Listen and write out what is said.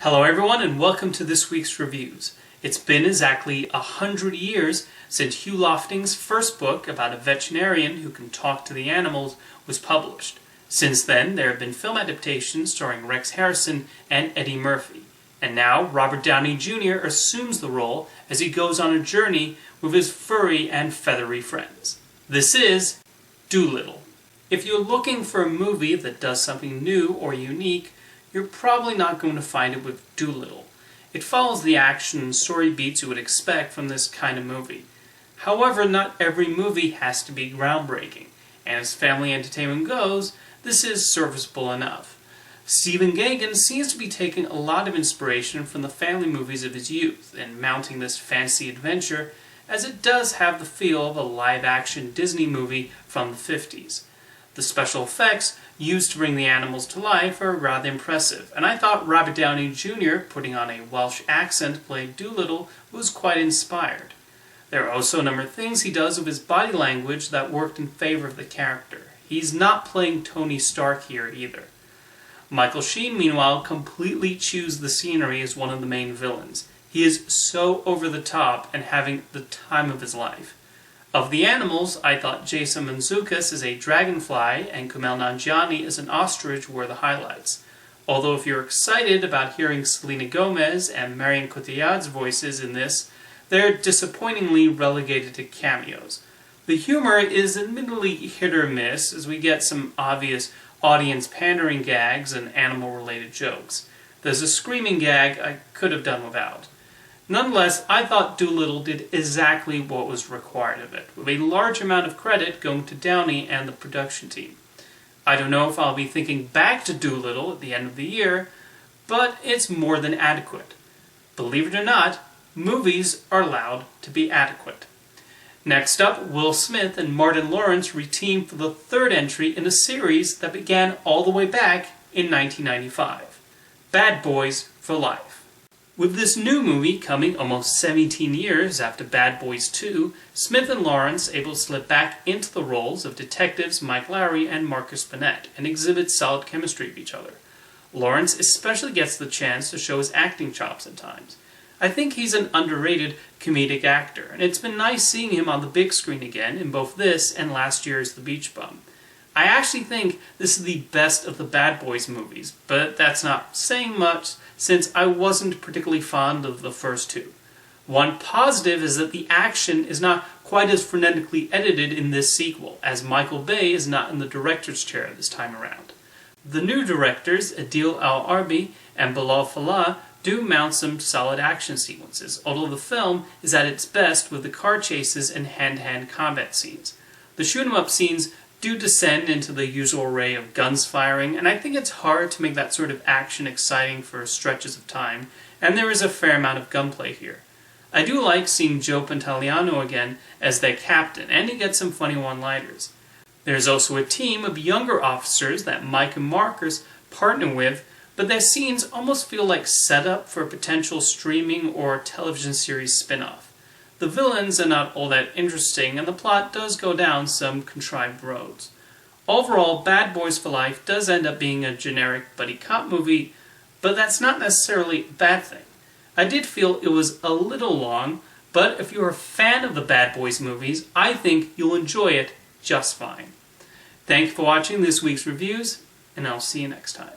Hello everyone and welcome to this week's reviews. It's been exactly 100 years since Hugh Lofting's first book about a veterinarian who can talk to the animals was published. Since then, there have been film adaptations starring Rex Harrison and Eddie Murphy. And now, Robert Downey Jr. assumes the role as he goes on a journey with his furry and feathery friends. This is Dolittle. If you're looking for a movie that does something new or unique, you're probably not going to find it with Dolittle. It follows the action and story beats you would expect from this kind of movie. However, not every movie has to be groundbreaking, and as family entertainment goes, this is serviceable enough. Stephen Gaghan seems to be taking a lot of inspiration from the family movies of his youth and mounting this fantasy adventure, as it does have the feel of a live-action Disney movie from the 50s. The special effects used to bring the animals to life are rather impressive, and I thought Robert Downey Jr. putting on a Welsh accent to play Dolittle was quite inspired. There are also a number of things he does with his body language that worked in favor of the character. He's not playing Tony Stark here either. Michael Sheen, meanwhile, completely chews the scenery as one of the main villains. He is so over the top and having the time of his life. Of the animals, I thought Jason Mantzoukas as a dragonfly and Kumail Nanjiani as an ostrich were the highlights. Although if you're excited about hearing Selena Gomez and Marion Cotillard's voices in this, they're disappointingly relegated to cameos. The humor is admittedly hit or miss, as we get some obvious audience pandering gags and animal-related jokes. There's a screaming gag I could have done without. Nonetheless, I thought Dolittle did exactly what was required of it, with a large amount of credit going to Downey and the production team. I don't know if I'll be thinking back to Dolittle at the end of the year, but it's more than adequate. Believe it or not, movies are allowed to be adequate. Next up, Will Smith and Martin Lawrence reteam for the third entry in a series that began all the way back in 1995. Bad Boys for Life. With this new movie coming almost 17 years after Bad Boys 2, Smith and Lawrence able to slip back into the roles of detectives Mike Lowry and Marcus Burnett and exhibit solid chemistry with each other. Lawrence especially gets the chance to show his acting chops at times. I think he's an underrated comedic actor, and it's been nice seeing him on the big screen again in both this and last year's The Beach Bum. I actually think this is the best of the Bad Boys movies, but that's not saying much since I wasn't particularly fond of the first two. One positive is that the action is not quite as frenetically edited in this sequel, as Michael Bay is not in the director's chair this time around. The new directors, Adil Al-Arbi and Bilal Fallah, do mount some solid action sequences, although the film is at its best with the car chases and hand-to-hand combat scenes. The shoot-'em-up scenes do descend into the usual array of guns firing, and I think it's hard to make that sort of action exciting for stretches of time, and there is a fair amount of gunplay here. I do like seeing Joe Pantoliano again as their captain, and he gets some funny one-liners. There's also a team of younger officers that Mike and Marcus partner with, but their scenes almost feel like setup for a potential streaming or television series spin-off. The villains are not all that interesting, and the plot does go down some contrived roads. Overall, Bad Boys for Life does end up being a generic buddy cop movie, but that's not necessarily a bad thing. I did feel it was a little long, but if you're a fan of the Bad Boys movies, I think you'll enjoy it just fine. Thank you for watching this week's reviews, and I'll see you next time.